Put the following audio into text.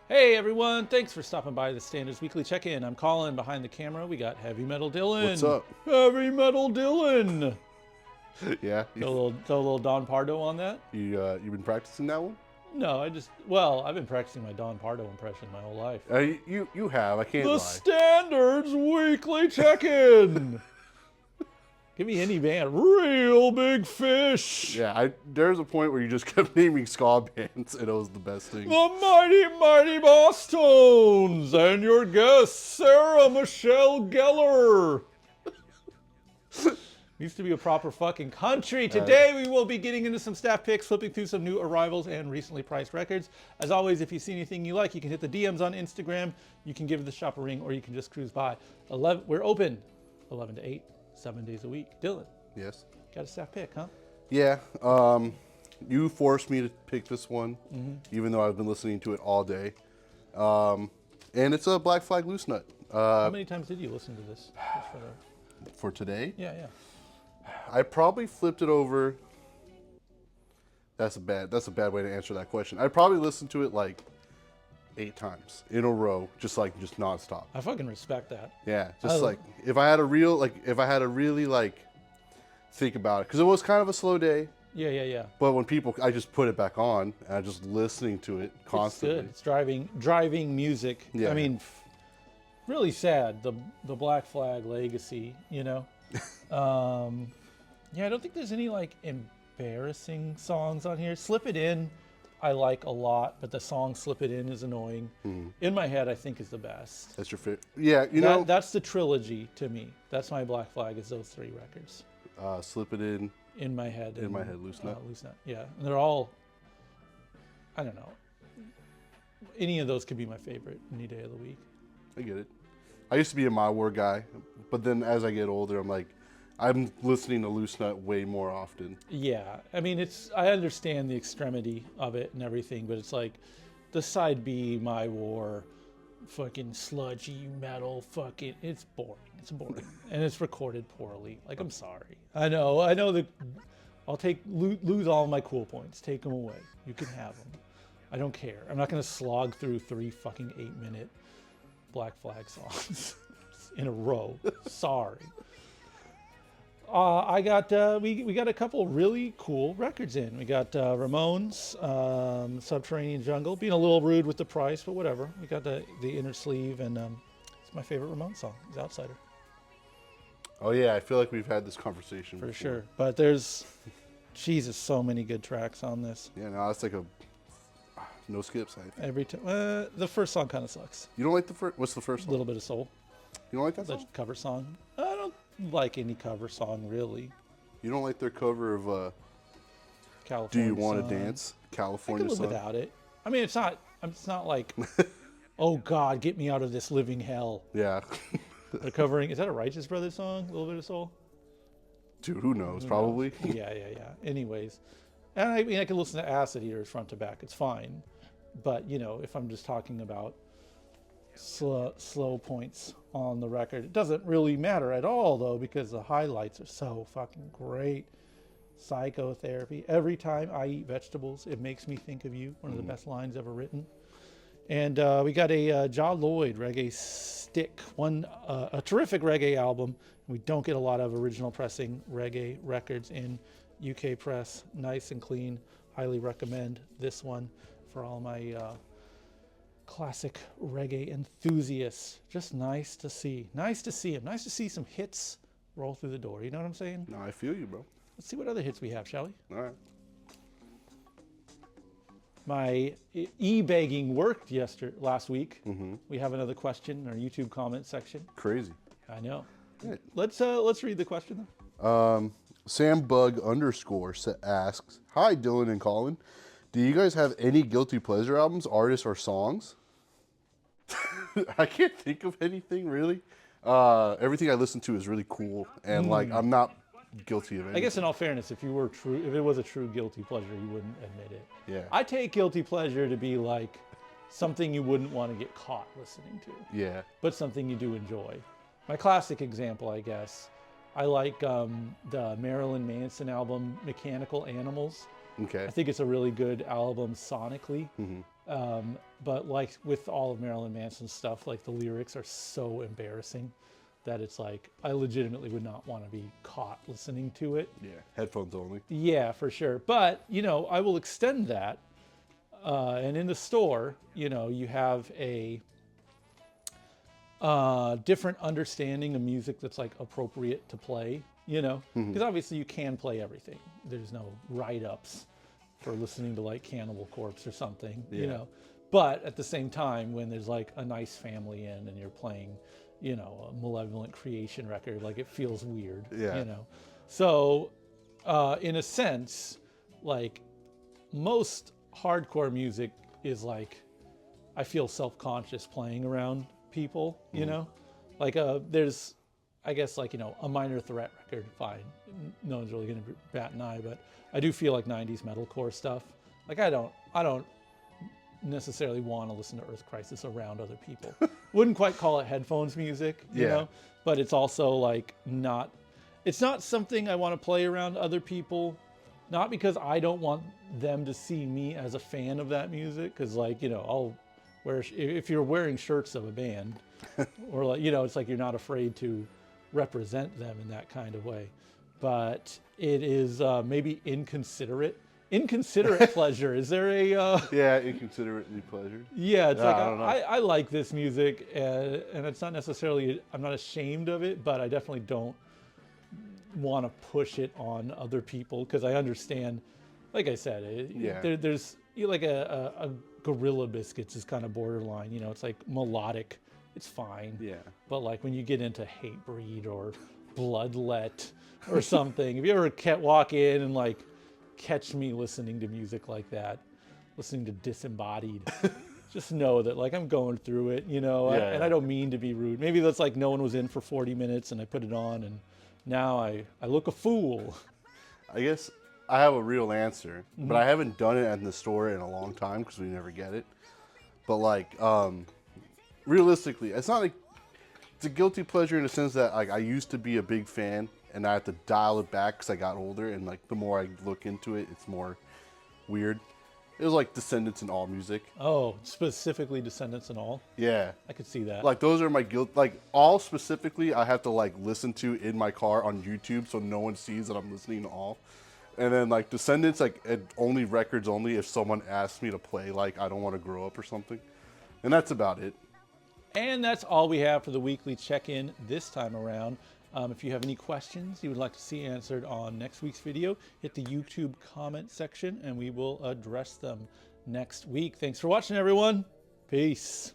Hey everyone, thanks for stopping by the Standards Weekly Check-In. I'm Colin. Behind the camera, we got Heavy Metal Dylan. What's up? Heavy Metal Dylan. Yeah. Throw a little Don Pardo on that? You been practicing that one? No, I've been practicing my Don Pardo impression my whole life. You have. I can't The lie. Standards Weekly Check-In. Give me any band. Real Big Fish. Yeah. There's a point where you just kept naming ska bands, and it was the best thing. The Mighty Mighty Boss Tones and your guest, Sarah Michelle Gellar. Used to be a proper fucking country. Today we will be getting into some staff picks, flipping through some new arrivals and recently priced records. As always, if you see anything you like, you can hit the DMs on Instagram. You can give the shop a ring, or you can just cruise by. We're open 11 to 8, 7 days a week. Dylan, Yes. got a staff pick, huh? Yeah. You forced me to pick this one, even though I've been listening to it all day. And it's a Black Flag Loose Nut. How many times did you listen to this? For today, Yeah. I probably flipped it over. That's a bad way to answer that question. I probably listened to it like 8 times in a row, just nonstop. I fucking respect that. Yeah, if I had to really think about it, because it was kind of a slow day. Yeah. But I just put it back on and I'm just listening to it constantly. It's good. It's driving music. Yeah. I mean, really sad, the Black Flag legacy, you know? Yeah, I don't think there's any embarrassing songs on here. Slip It In, I like a lot, but the song Slip It In is annoying. In My Head, I think, is the best. That's your favorite? Yeah, that's the trilogy to me. That's my Black Flag, is those 3 records. Slip It In. In My Head. In My Head, Loose Nut. Loose Nut, yeah. And they're all, I don't know. Any of those could be my favorite any day of the week. I get it. I used to be a My War guy, but then as I get older, I'm listening to Loose Nut way more often. Yeah, I mean, I understand the extremity of it and everything, but it's like the side B, My War, fucking sludgy metal, it's boring. It's boring. And it's recorded poorly. I'm sorry. I know that I'll lose all my cool points. Take them away. You can have them. I don't care. I'm not going to slog through 3 fucking 8-minute Black Flag songs in a row. Sorry. We got a couple really cool records in. We got Ramones, Subterranean Jungle, being a little rude with the price, but whatever. We got the inner sleeve, and it's my favorite Ramones song. It's Outsider. Oh yeah, I feel like we've had this conversation For before. sure. But there's, Jesus, so many good tracks on this. Yeah, no, it's no skips. I think. Every time, the first song kind of sucks. You don't like the first? What's the first A song? little bit of soul. You don't like that The song? cover song. I don't like any cover song really. You don't like their cover of California. Do You Want to Song. Dance? I California could live song. without it. I mean, it's not like, oh God, get me out of this living hell. Yeah. They're covering, is that a Righteous Brothers song? A little bit of soul? Dude, who knows? Probably. Yeah. Anyways. And I mean, I can listen to Acid Eaters front to back. It's fine. But, if I'm just talking about slow points on the record, it doesn't really matter at all, though, because the highlights are so fucking great. Psychotherapy. Every time I eat vegetables, it makes me think of you. One of the best lines ever written. And we got a Ja Lloyd reggae stick, a terrific reggae album. We don't get a lot of original pressing reggae records in UK press. Nice and clean. Highly recommend this one for all my classic reggae enthusiasts. Just nice to see. Nice to see him. Nice to see some hits roll through the door. You know what I'm saying? No, I feel you, bro. Let's see what other hits we have, shall we? All right. My e-begging worked last week. We have another question in our YouTube comment section. Crazy. I know. Yeah. Let's read the question then. SamBug_ asks, "Hi Dylan and Colin, do you guys have any guilty pleasure albums, artists, or songs?" I can't think of anything really. Everything I listen to is really cool, and I'm not guilty of anything. I guess in all fairness, if it was a true guilty pleasure, you wouldn't admit it. Yeah. I take guilty pleasure to be like something you wouldn't want to get caught listening to, Yeah. but something you do enjoy. My classic example, I guess, I like the Marilyn Manson album, Mechanical Animals. Okay. I think it's a really good album sonically. But like with all of Marilyn Manson's stuff, like the lyrics are so embarrassing that it's like I legitimately would not want to be caught listening to it. Yeah, headphones only. Yeah, for sure. But you know, I will extend that. And in the store, you know, you have a different understanding of music that's like appropriate to play. You know, because obviously you can play everything. There's no write-ups for listening to like Cannibal Corpse or something. You Yeah. know, but at the same time, when there's like a nice family in and you're playing, you know, a Malevolent Creation record, like it feels weird. Yeah. You know, so in a sense, like most hardcore music is like I feel self-conscious playing around people, you know, like there's I guess like, you know, a Minor Threat record, fine, no one's really gonna bat an eye, but I do feel like 90s metalcore stuff, like I don't necessarily want to listen to Earth Crisis around other people. Wouldn't quite call it headphones music, you know, but it's also like it's not something I want to play around other people. Not because I don't want them to see me as a fan of that music, because like, you know, I'll wear, if you're wearing shirts of a band, or like, you know, it's like you're not afraid to represent them in that kind of way. But it is maybe inconsiderate pleasure. Is there a... Yeah, inconsiderately pleasured. Yeah, it's Yeah, like I don't know. I like this music, and it's not necessarily, I'm not ashamed of it, but I definitely don't want to push it on other people, because I understand, like I said, there's like a Gorilla Biscuits is kind of borderline, you know, it's like melodic, it's fine. Yeah. But like when you get into Hatebreed or Bloodlet or something, if you ever walk in and like catch me listening to music like that, listening to Disembodied, just know that like I'm going through it, you know, and I don't mean to be rude. Maybe that's like no one was in for 40 minutes and I put it on and now I look a fool. I guess I have a real answer, but I haven't done it in the store in a long time because we never get it. But like, realistically, it's not like it's a guilty pleasure in the sense that like I used to be a big fan and I had to dial it back because I got older, and like the more I look into it, it's more weird. It was like Descendants and All Music. Oh, specifically Descendants and All? Yeah. I could see that. Like those are my guilt. Like All specifically, I have to like listen to in my car on YouTube so no one sees that I'm listening to All. And then like Descendants, like only records only if someone asks me to play like I Don't Want to Grow Up or something. And that's about it. And that's all we have for the weekly check-in this time around. If you have any questions you would like to see answered on next week's video, hit the YouTube comment section and we will address them next week. Thanks for watching, everyone. Peace.